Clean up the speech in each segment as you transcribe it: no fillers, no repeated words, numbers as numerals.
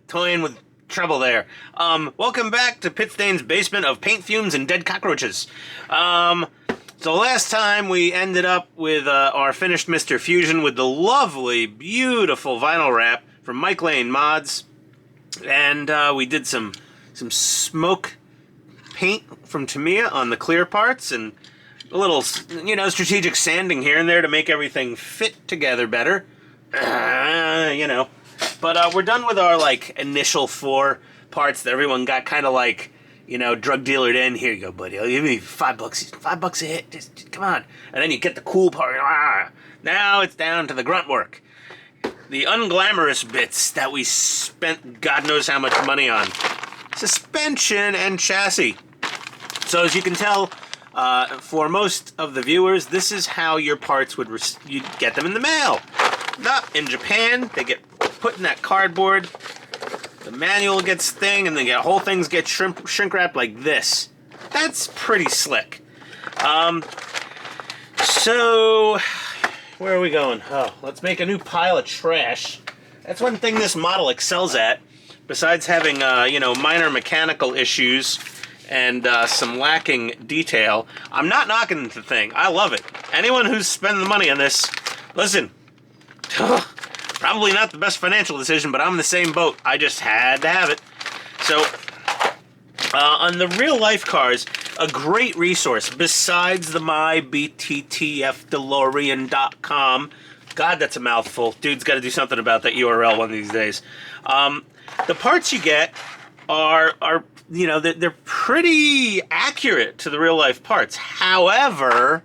toying with trouble there. Welcome back to Pitstain's basement of paint fumes and dead cockroaches. So last time we ended up with our finished Mr. Fusion with the lovely, beautiful vinyl wrap from Mike Lane Mods, and we did some smoke paint from Tamiya on the clear parts and a little, strategic sanding here and there to make everything fit together better. But we're done with our, initial 4 parts that everyone got kind of drug dealered in. Here you go, buddy. I'll give you $5. $5 a hit. Just come on. And then you get the cool part. Now it's down to the grunt work. The unglamorous bits that we spent God knows how much money on. Suspension and chassis. So as you can tell, for most of the viewers, this is how your parts you'd get them in the mail. In Japan, they get put in that cardboard. The manual gets thing, and then the whole things get shrink wrapped like this. That's pretty slick. So where are we going? Oh, let's make a new pile of trash. That's one thing this model excels at. Besides having minor mechanical issues and some lacking detail, I'm not knocking the thing. I love it. Anyone who's spending the money on this, listen. Probably not the best financial decision, but I'm in the same boat. I just had to have it. So, on the real life cars, a great resource besides the mybttfdelorean.com. God, that's a mouthful. Dude's got to do something about that URL one of these days. The parts you get are they're pretty accurate to the real life parts. However,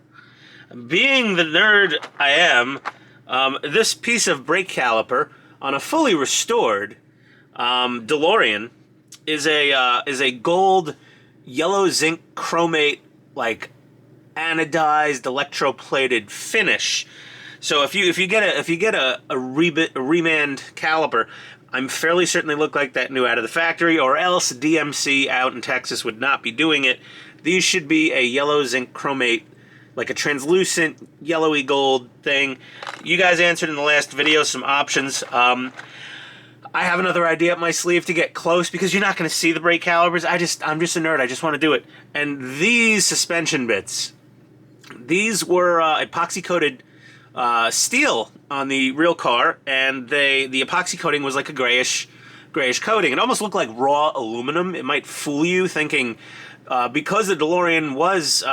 being the nerd I am, this piece of brake caliper on a fully restored DeLorean is a gold yellow zinc chromate, anodized electroplated finish. So if you get a remand caliper, I'm fairly certain they look like that new out of the factory, or else DMC out in Texas would not be doing it. These should be a yellow zinc chromate, like a translucent yellowy gold thing. You guys answered in the last video some options. I have another idea up my sleeve to get close, because you're not going to see the brake calipers. I'm just a nerd. I just want to do it. And these suspension bits, these were epoxy coated steel on the real car, and the epoxy coating was like a grayish coating. It almost looked like raw aluminum. It might fool you thinking, because the DeLorean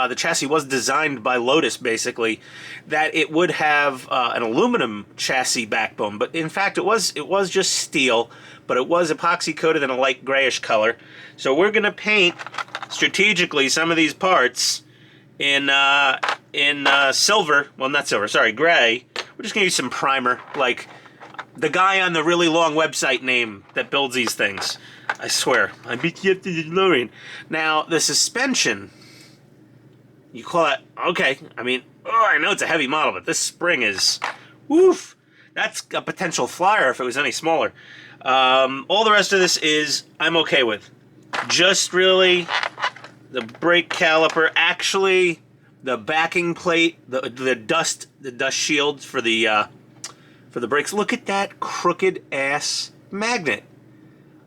the chassis was designed by Lotus, basically, that it would have an aluminum chassis backbone. But in fact, it was just steel, but it was epoxy coated in a light grayish color. So we're gonna paint strategically some of these parts in silver. Well, not silver. Sorry, gray. We're just gonna use some primer, like the guy on the really long website name that builds these things. I swear, I beat you up to the DeLorean. Now, the suspension, you call that, okay, I know it's a heavy model, but this spring is, woof, that's a potential flyer if it was any smaller. All the rest of this I'm okay with. Just really the brake caliper, actually the backing plate, the dust shield for the brakes. Look at that crooked ass magnet.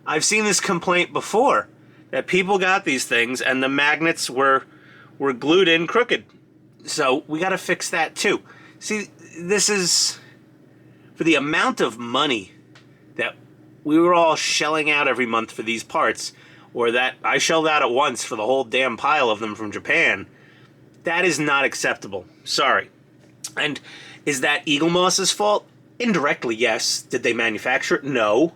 I've seen this complaint before, that people got these things and the magnets were glued in crooked. So we got to fix that too. See, this is for the amount of money that we were all shelling out every month for these parts, or that I shelled out at once for the whole damn pile of them from Japan. That is not acceptable. Sorry. And is that Eagle Moss's fault? Indirectly, yes. Did they manufacture it? No.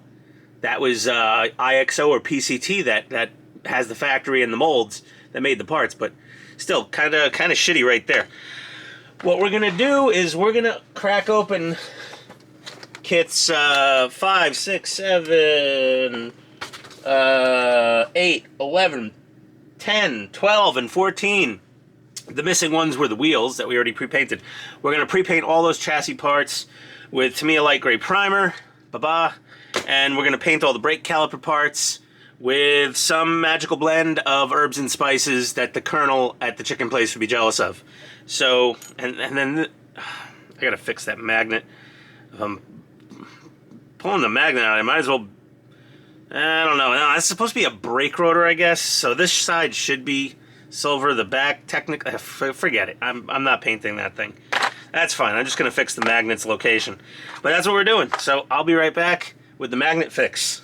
That was IXO or PCT that has the factory and the molds that made the parts, but still kind of shitty right there. What we're gonna do is we're gonna crack open kits 5, 6, 7, 8, 11, 10, 12, and 14. The missing ones were the wheels that we already pre-painted. We're gonna pre-paint all those chassis parts with Tamiya light gray primer. Baba. And we're going to paint all the brake caliper parts with some magical blend of herbs and spices that the colonel at the chicken place would be jealous of. So, and then I got to fix that magnet. If I'm pulling the magnet out, I might as well I don't know. No, it's supposed to be a brake rotor, I guess. So this side should be silver. The back, technically, forget it. I'm not painting that thing. That's fine. I'm just going to fix the magnet's location. But that's what we're doing. So I'll be right back with the magnet fix.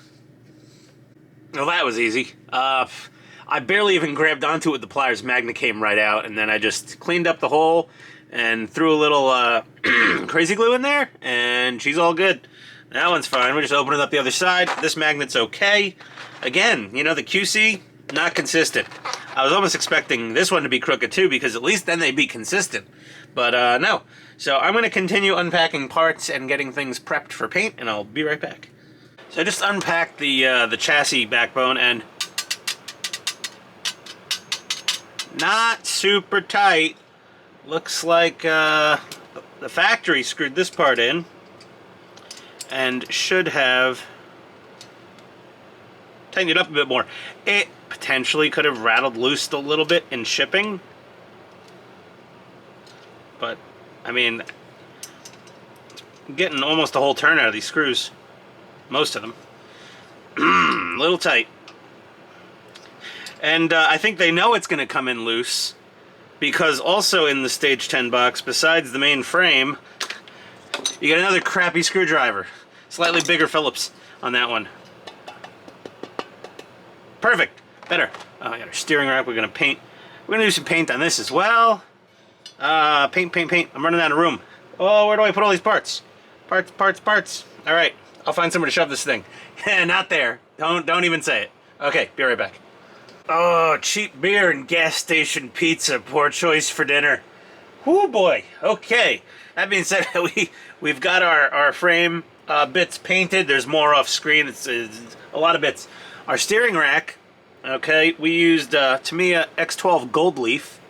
Well, that was easy. I barely even grabbed onto it with the pliers. Magnet came right out, and then I just cleaned up the hole and threw a little crazy glue in there, and she's all good. That one's fine. We're just opening up the other side. This magnet's okay. Again, you know, the QC, not consistent. I was almost expecting this one to be crooked too, because at least then they'd be consistent. But no. So I'm going to continue unpacking parts and getting things prepped for paint, and I'll be right back. So I just unpacked the chassis backbone, and not super tight. Looks like the factory screwed this part in and should have tightened it up a bit more. It potentially could have rattled loose a little bit in shipping, but I mean, I'm getting almost a whole turn out of these screws, most of them. A little tight. And I think they know it's going to come in loose, because also in the Stage 10 box, besides the main frame, you get another crappy screwdriver. Slightly bigger Phillips on that one. Perfect. Better. Oh, I got our steering rack. We're going to paint. We're going to do some paint on this as well. Paint. I'm running out of room. Oh, where do I put all these parts? Parts. All right. I'll find somewhere to shove this thing. Not there. Don't even say it. Okay, be right back. Oh, cheap beer and gas station pizza. Poor choice for dinner. Whoo boy. Okay. That being said, we've got our frame bits painted. There's more off screen. It's a lot of bits. Our steering rack. Okay, we used Tamiya X12 Gold Leaf.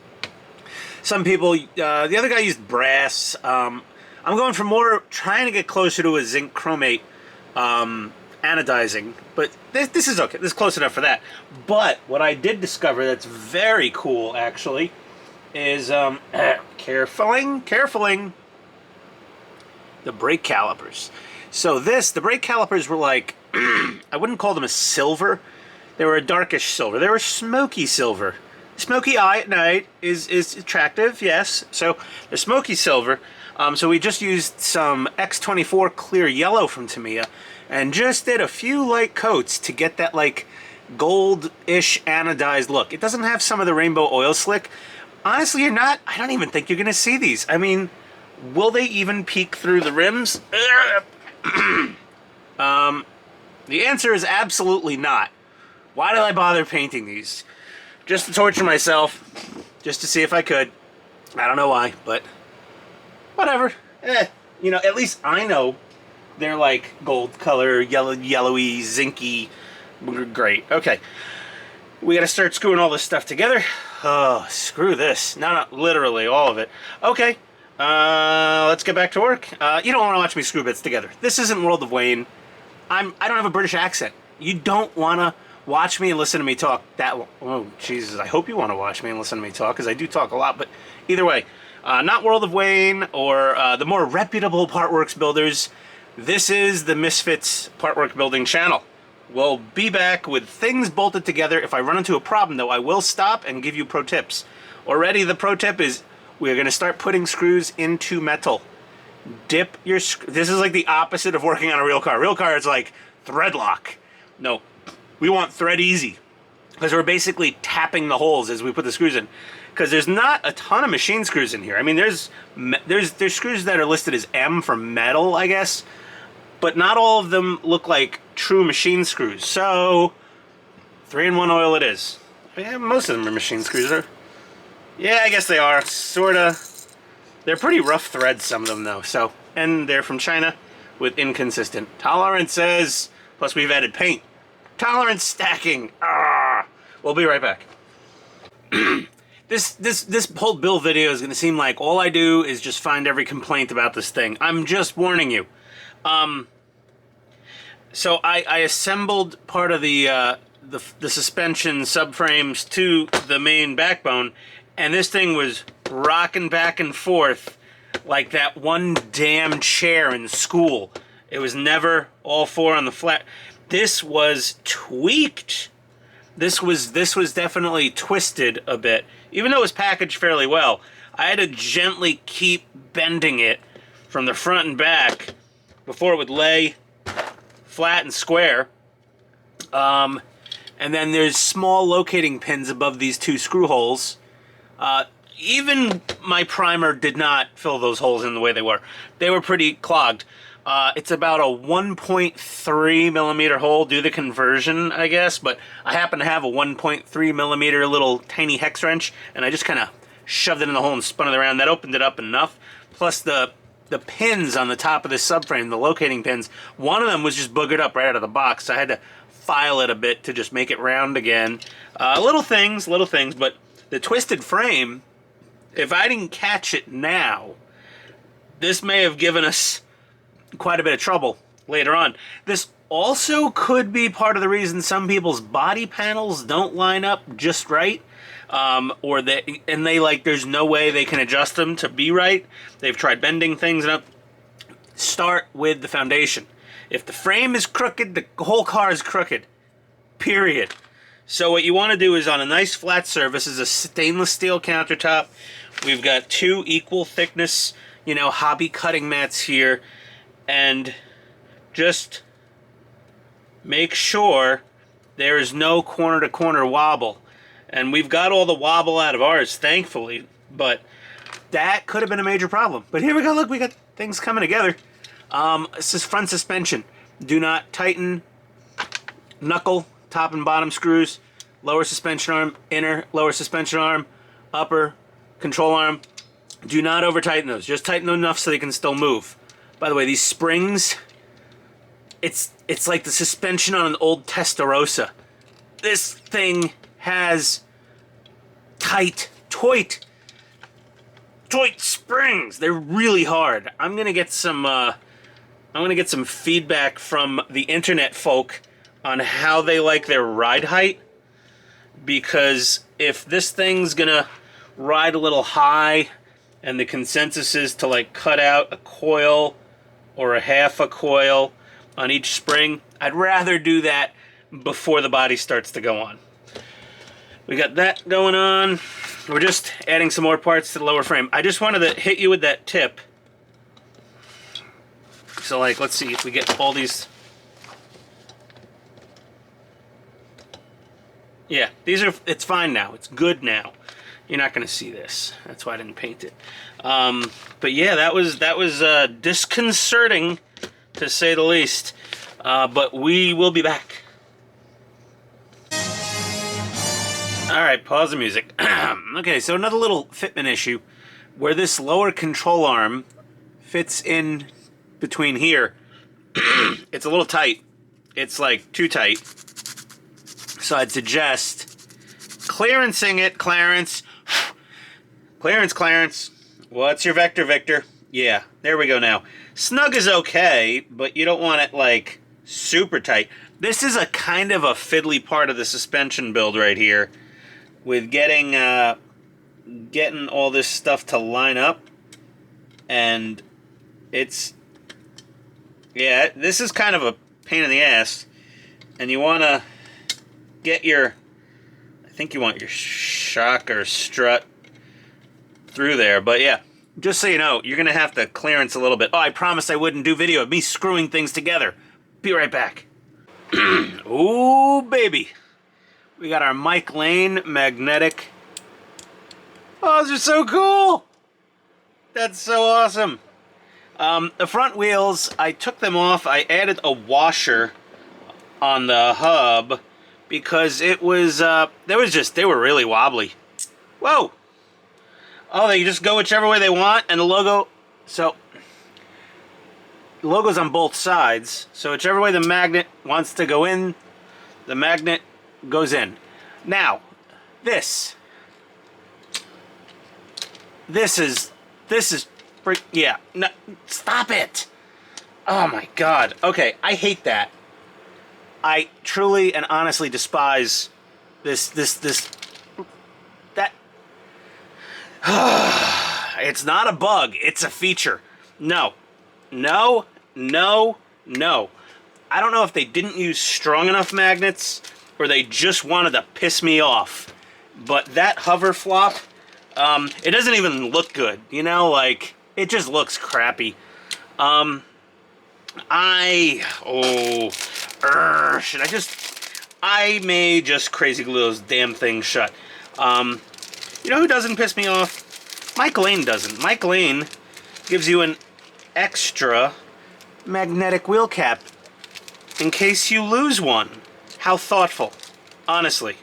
Some people, the other guy used brass. I'm going for more, trying to get closer to a zinc chromate anodizing, but this is okay. This is close enough for that. But what I did discover that's very cool, actually, is carefuling the brake calipers. So the brake calipers were like, I wouldn't call them a silver. They were a darkish silver. They were smoky silver. Smoky eye at night is attractive, yes. So they're smoky silver. So we just used some X24 clear yellow from Tamiya and just did a few light coats to get that like gold-ish anodized look. It doesn't have some of the rainbow oil slick. Honestly, I don't even think you're going to see these. I mean, will they even peek through the rims? The answer is absolutely not. Why did I bother painting these? Just to torture myself, just to see if I could. I don't know why, but whatever. You know, at least I know they're like gold color, yellowy, zinky. Great. Okay. We gotta start screwing all this stuff together. Oh, screw this. No, not literally all of it. Okay. Let's get back to work. You don't want to watch me screw bits together. This isn't World of Wayne. I don't have a British accent. You don't want to watch me and listen to me talk that long. Oh, Jesus. I hope you want to watch me and listen to me talk, because I do talk a lot. But either way, not World of Wayne or the more reputable Partworks builders. This is the Misfits Partwork Building channel. We'll be back with things bolted together. If I run into a problem, though, I will stop and give you pro tips. Already, the pro tip is we're going to start putting screws into metal. Dip your... This is like the opposite of working on a real car. Real car is like thread lock. No, we want thread easy, because we're basically tapping the holes as we put the screws in. Because there's not a ton of machine screws in here. I mean, there's screws that are listed as M for metal, I guess, but not all of them look like true machine screws. So 3-in-1 oil it is. Yeah, most of them are machine screws. Yeah, I guess they are, sorta. They're pretty rough threads, some of them though. So, and they're from China with inconsistent tolerances. Plus we've added paint. Tolerance stacking. We'll be right back. This whole build video is going to seem like all I do is just find every complaint about this thing. I'm just warning you. So I assembled part of the suspension subframes to the main backbone, and this thing was rocking back and forth like that one damn chair in school. It was never all four on the flat. this was tweaked. This was definitely twisted a bit. Even though it was packaged fairly well, I had to gently keep bending it from the front and back before it would lay flat and square. And then there's small locating pins above these two screw holes. Even my primer did not fill those holes in the way they were. They were pretty clogged. It's about a 1.3 millimeter hole. Do the conversion, I guess, but I happen to have a 1.3 millimeter little tiny hex wrench, and I just kind of shoved it in the hole and spun it around. That opened it up enough. Plus the pins on the top of this subframe, the locating pins, one of them was just boogered up right out of the box. So I had to file it a bit to just make it round again. Little things, but the twisted frame, if I didn't catch it now, this may have given us quite a bit of trouble later on. This also could be part of the reason some people's body panels don't line up just right. There's no way they can adjust them to be right. They've tried bending things up. Start with the foundation. If the frame is crooked, the whole car is crooked. Period. So what you want to do is, on a nice flat surface, is a stainless steel countertop. We've got two equal thickness, hobby cutting mats here, and just make sure there is no corner to corner wobble. And we've got all the wobble out of ours, thankfully, but that could have been a major problem. But here we go, look, we got things coming together. This is front suspension. Do not tighten knuckle, top and bottom screws, lower suspension arm, inner, lower suspension arm, upper, control arm. Do not over tighten those. Just tighten them enough so they can still move. By the way, these springs, it's like the suspension on an old Testarossa. This thing has tight springs. They're really hard. I'm gonna get some feedback from the internet folk on how they like their ride height, because if this thing's gonna ride a little high and the consensus is to like cut out a coil or a half a coil on each spring, I'd rather do that before the body starts to go on. We got that going on. We're just adding some more parts to the lower frame. I just wanted to hit you with that tip. So let's see if we get all these. Yeah, it's fine now. It's good now. You're not going to see this. That's why I didn't paint it. But yeah, that was disconcerting, to say the least. But we will be back. Alright, pause the music. Okay, so another little fitment issue, where this lower control arm fits in between here. It's a little tight. It's like too tight. So I'd suggest clearancing it, Clarence. Clarence. What's your vector, Victor? Yeah, there we go now. Snug is okay, but you don't want it like super tight. This is a kind of a fiddly part of the suspension build right here, with getting all this stuff to line up, and this is kind of a pain in the ass, and you want to get I think you want your shock or strut through there, but yeah, just so you know, you're going to have to clearance a little bit. Oh, I promised I wouldn't do video of me screwing things together. Be right back. Ooh, baby. We got our Mike Lane magnetic. Oh, those are so cool. That's so awesome. The front wheels, I took them off. I added a washer on the hub because it was, they were really wobbly. Whoa. Oh, they just go whichever way they want, and the logo, so the logo's on both sides, so whichever way the magnet wants to go in, the magnet goes in. Now, this is, yeah, no, stop it. Oh my God. Okay, I hate that. I truly and honestly despise that. It's not a bug, it's a feature. No. I don't know if they didn't use strong enough magnets or they just wanted to piss me off. But that hover flop, it doesn't even look good, you know, like, it just looks crappy. I may just crazy glue those damn things shut. You know who doesn't piss me off? Mike Lane doesn't. Mike Lane gives you an extra magnetic wheel cap in case you lose one. How thoughtful. Honestly.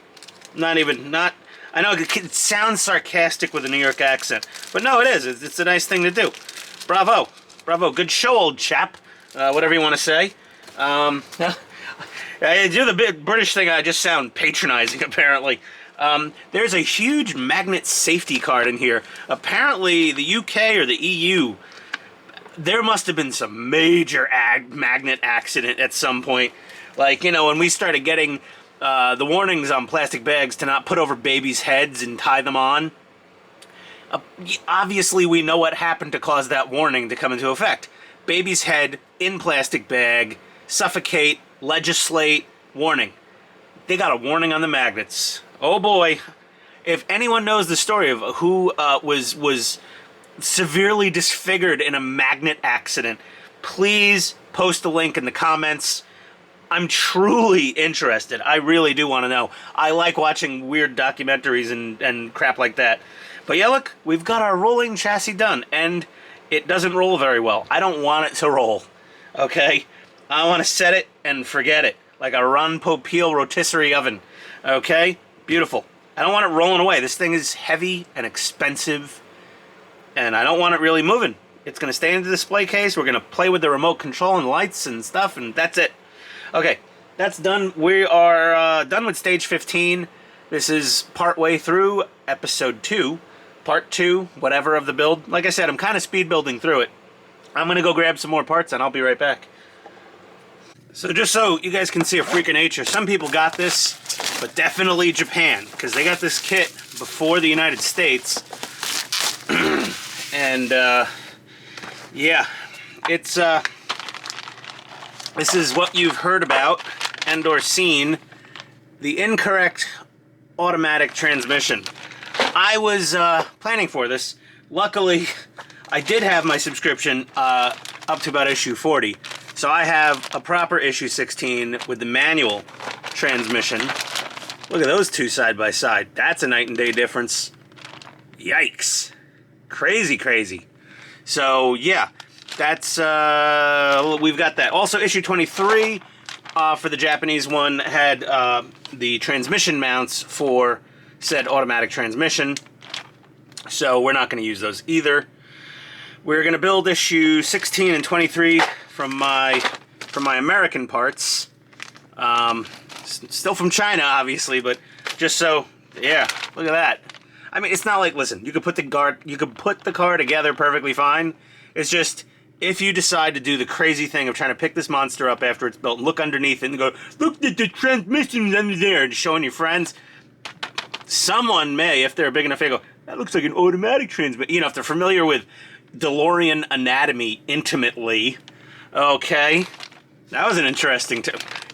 I know it sounds sarcastic with a New York accent, but no, it is. It's a nice thing to do. Bravo. Bravo. Good show, old chap. Whatever you want to say. I do the British thing, I just sound patronizing, apparently. There's a huge magnet safety card in here. Apparently, the UK or the EU, there must have been some major magnet accident at some point. Like, you know, when we started getting the warnings on plastic bags to not put over babies' heads and tie them on. Obviously, we know what happened to cause that warning to come into effect. Baby's head in plastic bag, suffocate, legislate, warning. They got a warning on the magnets. Oh boy. If anyone knows the story of who was severely disfigured in a magnet accident, please post a link in the comments. I'm truly interested. I really do want to know. I like watching weird documentaries and crap like that. But yeah, look, we've got our rolling chassis done, and it doesn't roll very well. I don't want it to roll, okay? I want to set it and forget it, like a Ron Popeil rotisserie oven, okay? Beautiful. I don't want it rolling away. This thing is heavy and expensive, and I don't want it really moving. It's going to stay in the display case. We're going to play with the remote control and lights and stuff, and that's it. Okay, that's done. We are done with stage 15. This is part way through episode 2, part 2, whatever of the build. Like I said, I'm kind of speed building through it. I'm going to go grab some more parts and I'll be right back. So just so you guys can see a freak of nature, some people got this, but definitely Japan, because they got this kit before the United States. And yeah, it's this is what you've heard about and or seen, the incorrect automatic transmission. I was planning for this. Luckily, I did have my subscription up to about issue 40. So I have a proper issue 16 with the manual transmission. Look at those two side by side. That's a night and day difference. Yikes. Crazy, crazy. So yeah, that's we've got that. Also, issue 23 for the Japanese one had the transmission mounts for said automatic transmission. So we're not going to use those either. We're going to build issue 16 and 23 from my American parts. Still from China, obviously, but just so, yeah, look at that. I mean, it's not like, listen, you could put the car together perfectly fine. It's just, if you decide to do the crazy thing of trying to pick this monster up after it's built, look underneath it and go, look at the transmission's under there, and showing your friends, someone may, if they're big enough, they go, that looks like an automatic transmission. You know, if they're familiar with DeLorean anatomy intimately, okay, that was an interesting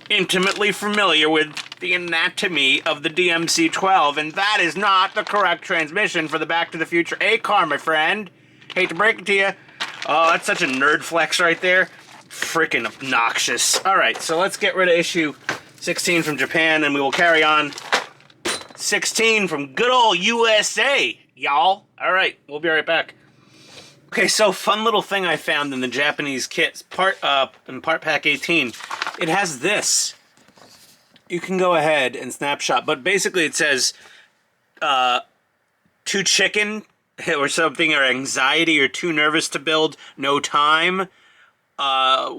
intimately familiar with the anatomy of the DMC-12, and that is not the correct transmission for the Back to the Future A car, my friend. Hate to break it to you. Oh, that's such a nerd flex right there. Freaking obnoxious. Alright, so let's get rid of issue 16 from Japan, and we will carry on 16 from good old USA, y'all. Alright, we'll be right back. Okay, so fun little thing I found in the Japanese kit, in part pack 18. It has this. You can go ahead and snapshot, but basically it says, too chicken or something, or anxiety, or too nervous to build, no time.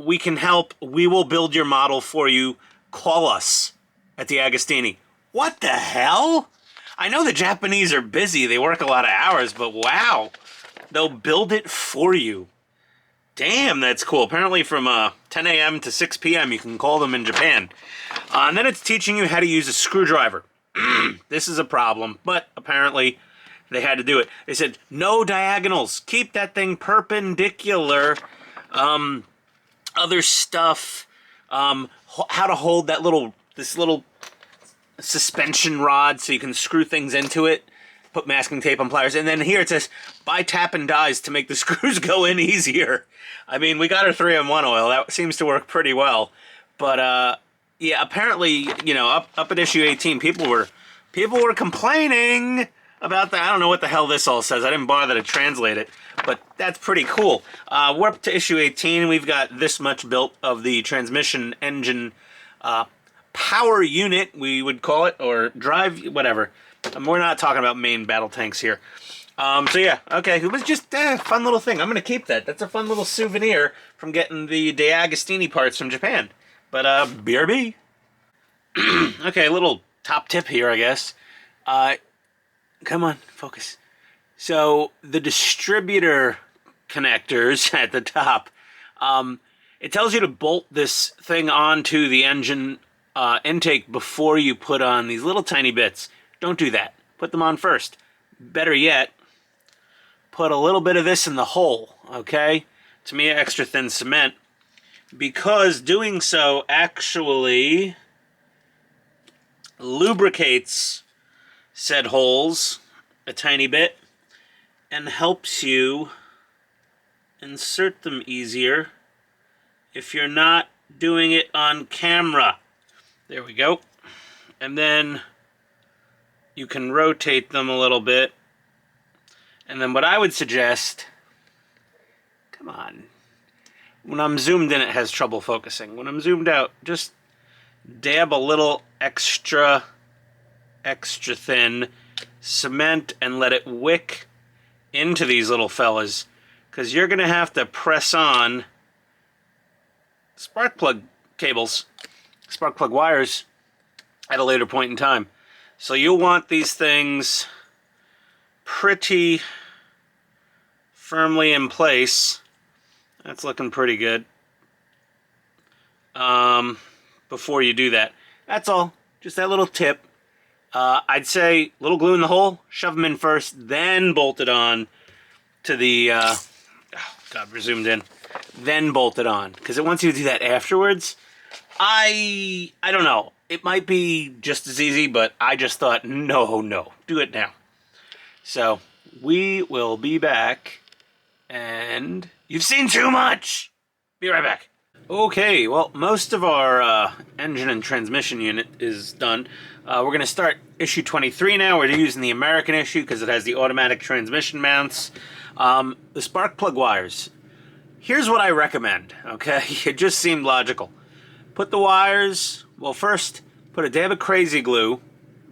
We can help. We will build your model for you. Call us at DeAgostini. What the hell? I know the Japanese are busy. They work a lot of hours, but wow. They'll build it for you. Damn, that's cool. Apparently from 10 a.m. to 6 p.m. you can call them in Japan. And then it's teaching you how to use a screwdriver. This is a problem, but apparently they had to do it. They said, no diagonals. Keep that thing perpendicular. Other stuff how to hold this little suspension rod so you can screw things into it, put masking tape on pliers, and then here it says buy tap and dies to make the screws go in easier. I mean, we got our 3-in-1 oil. That seems to work pretty well. But yeah, apparently, you know, up at issue 18, people were complaining about that. I don't know what the hell this all says. I didn't bother to translate it, but that's pretty cool. We're up to issue 18. We've got this much built of the transmission engine power unit, we would call it, or drive, whatever. We're not talking about main battle tanks here. So yeah, okay, it was just a fun little thing. I'm going to keep that. That's a fun little souvenir from getting the DeAgostini parts from Japan. But, BRB. Okay, a little top tip here, I guess. Come on, focus. So, the distributor connectors at the top, it tells you to bolt this thing onto the engine intake before you put on these little tiny bits. Don't do that. Put them on first. Better yet, put a little bit of this in the hole, okay? To me, extra thin cement, because doing so actually lubricates said holes a tiny bit and helps you insert them easier if you're not doing it on camera. There we go. And then you can rotate them a little bit. And then what I would suggest, come on, when I'm zoomed in it has trouble focusing. When I'm zoomed out, just dab a little extra thin cement and let it wick into these little fellas, because you're going to have to press on spark plug cables, spark plug wires at a later point in time. So you'll want these things pretty firmly in place. That's looking pretty good. Before you do that. That's all. Just that little tip. I'd say little glue in the hole, shove them in first, then bolt it on to the, oh God, we're zoomed in. Then bolt it on. Because it wants you to do that afterwards. I don't know. It might be just as easy, but I just thought, no, do it now. So, we will be back, and you've seen too much! Be right back. Okay, well, most of our engine and transmission unit is done. We're going to start issue 23 now. We're using the American issue because it has the automatic transmission mounts. The spark plug wires. Here's what I recommend, okay? It just seemed logical. Put the wires, well, first, put a dab of crazy glue,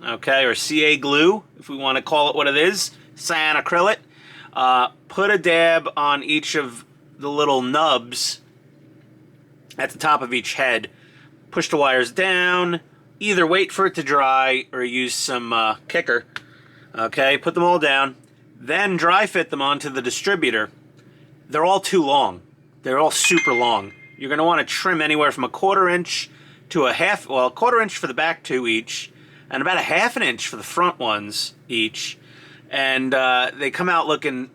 okay, or CA glue, if we want to call it what it is, cyanacrylate. Put a dab on each of the little nubs at the top of each head. Push the wires down. Either wait for it to dry or use some kicker. Okay, put them all down. Then dry fit them onto the distributor. They're all too long. They're all super long. You're going to want to trim anywhere from a 1/4 inch to a half, well, a 1/4 inch for the back two each, and about a 1/2 inch for the front ones each. And they come out looking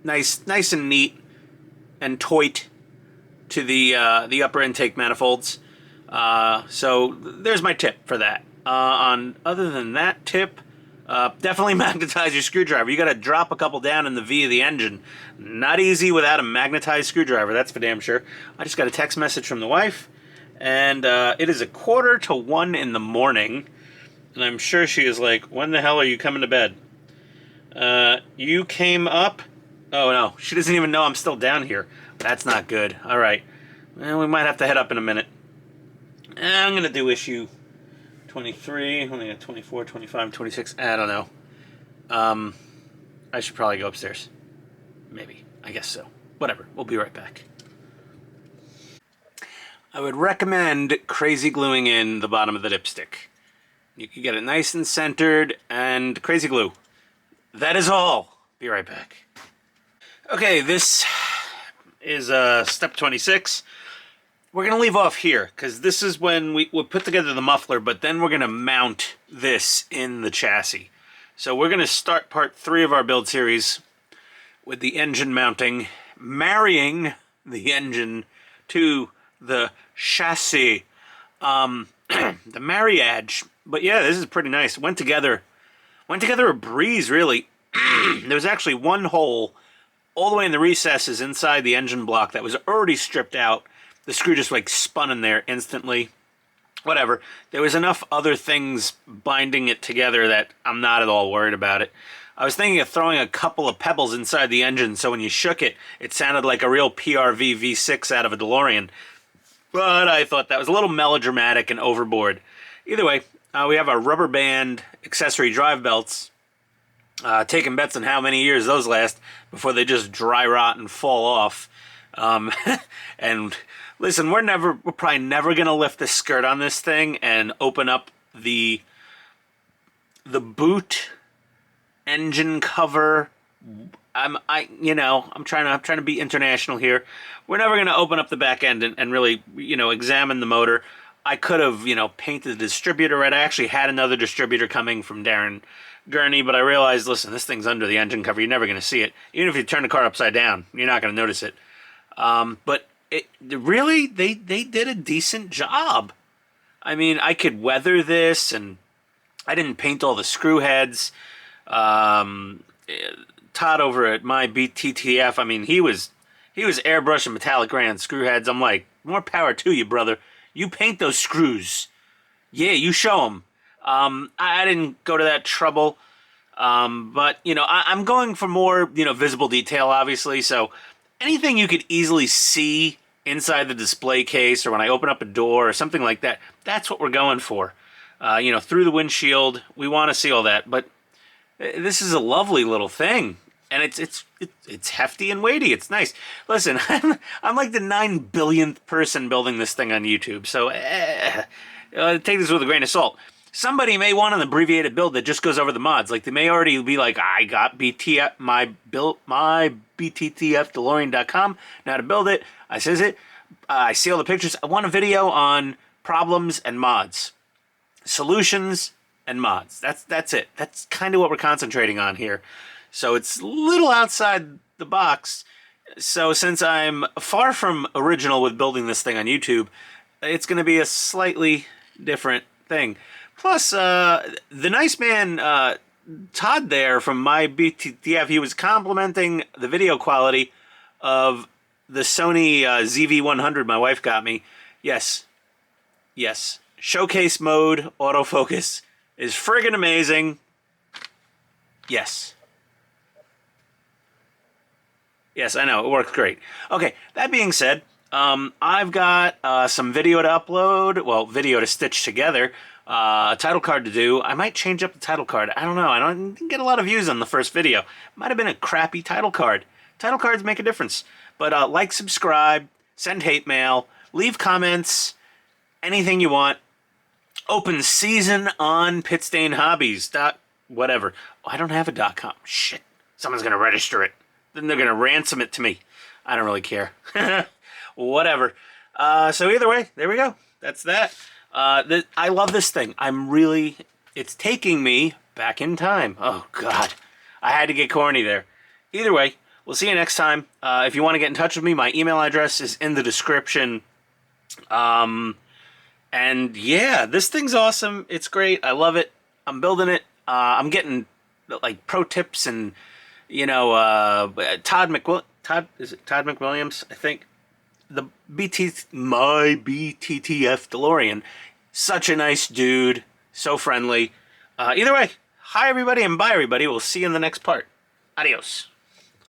nice and neat and tight to the upper intake manifolds. So there's my tip for that. Other than that tip, definitely magnetize your screwdriver. You got to drop a couple down in the V of the engine. Not easy without a magnetized screwdriver, that's for damn sure. I just got a text message from the wife, and it is 1:45 in the morning, and I'm sure she is like, when the hell are you coming to bed? You came up? Oh no, she doesn't even know I'm still down here. That's not good. Alright, well, we might have to head up in a minute. I'm going to do issue 23, only got 24, 25, 26, I don't know. I should probably go upstairs. Maybe. I guess so. Whatever. We'll be right back. I would recommend crazy gluing in the bottom of the dipstick. You can get it nice and centered, and crazy glue. That is all. Be right back. Okay, this is step 26. We're going to leave off here, because this is when we'll put together the muffler, but then we're going to mount this in the chassis. So we're going to start part 3 of our build series with the engine mounting, marrying the engine to the chassis, the marriage. But yeah, this is pretty nice. Went together a breeze, really. There was actually one hole all the way in the recesses inside the engine block that was already stripped out. The screw just like spun in there instantly. Whatever. There was enough other things binding it together that I'm not at all worried about it. I was thinking of throwing a couple of pebbles inside the engine so when you shook it, it sounded like a real PRV V6 out of a DeLorean. But I thought that was a little melodramatic and overboard. Either way, we have our rubber band accessory drive belts. Taking bets on how many years those last before they just dry rot and fall off. And listen, we're probably never gonna lift the skirt on this thing and open up the boot engine cover. I'm trying to be international here. We're never gonna open up the back end and really, examine the motor. I could have, painted the distributor red. I actually had another distributor coming from Darren Gurney, but I realized, listen, this thing's under the engine cover. You're never going to see it. Even if you turn the car upside down, you're not going to notice it. But really, they did a decent job. I mean, I could weather this, and I didn't paint all the screw heads. Todd over at my BTTF, I mean, he was airbrushing metallic gray screw heads. I'm like, more power to you, brother. You paint those screws. Yeah, you show them. I didn't go to that trouble. But, I'm going for more, visible detail, obviously. So anything you could easily see inside the display case or when I open up a door or something like that, that's what we're going for. Through the windshield, we want to see all that. But this is a lovely little thing. And it's hefty and weighty. It's nice. Listen, I'm like the 9 billionth person building this thing on YouTube, so take this with a grain of salt. Somebody may want an abbreviated build that just goes over the mods. Like they may already be like, I got BTF my BTTF DeLorean.com. Now to build it, I says it. I see all the pictures. I want a video on problems and mods, solutions and mods. That's it. That's kind of what we're concentrating on here. So it's a little outside the box. So since I'm far from original with building this thing on YouTube, it's going to be a slightly different thing. Plus, the nice man, Todd there from my BTTF, he was complimenting the video quality of the Sony ZV-100 my wife got me. Yes. Showcase mode autofocus is friggin' amazing. Yes, I know. It works great. Okay, that being said, I've got some video to upload. Well, video to stitch together. A title card to do. I might change up the title card. I don't know. I didn't get a lot of views on the first video. Might have been a crappy title card. Title cards make a difference. But like, subscribe, send hate mail, leave comments, anything you want. Open season on Pitstain Hobbies. Whatever. Oh, I don't have a .com. Shit. Someone's going to register it. Then they're going to ransom it to me. I don't really care. Whatever. So either way, there we go. That's that. I love this thing. It's taking me back in time. Oh, God. I had to get corny there. Either way, we'll see you next time. If you want to get in touch with me, my email address is in the description. And yeah, this thing's awesome. It's great. I love it. I'm building it. I'm getting like pro tips and Todd McWilliams, I think. My BTTF DeLorean. Such a nice dude. So friendly. Either way, hi everybody and bye everybody. We'll see you in the next part. Adios.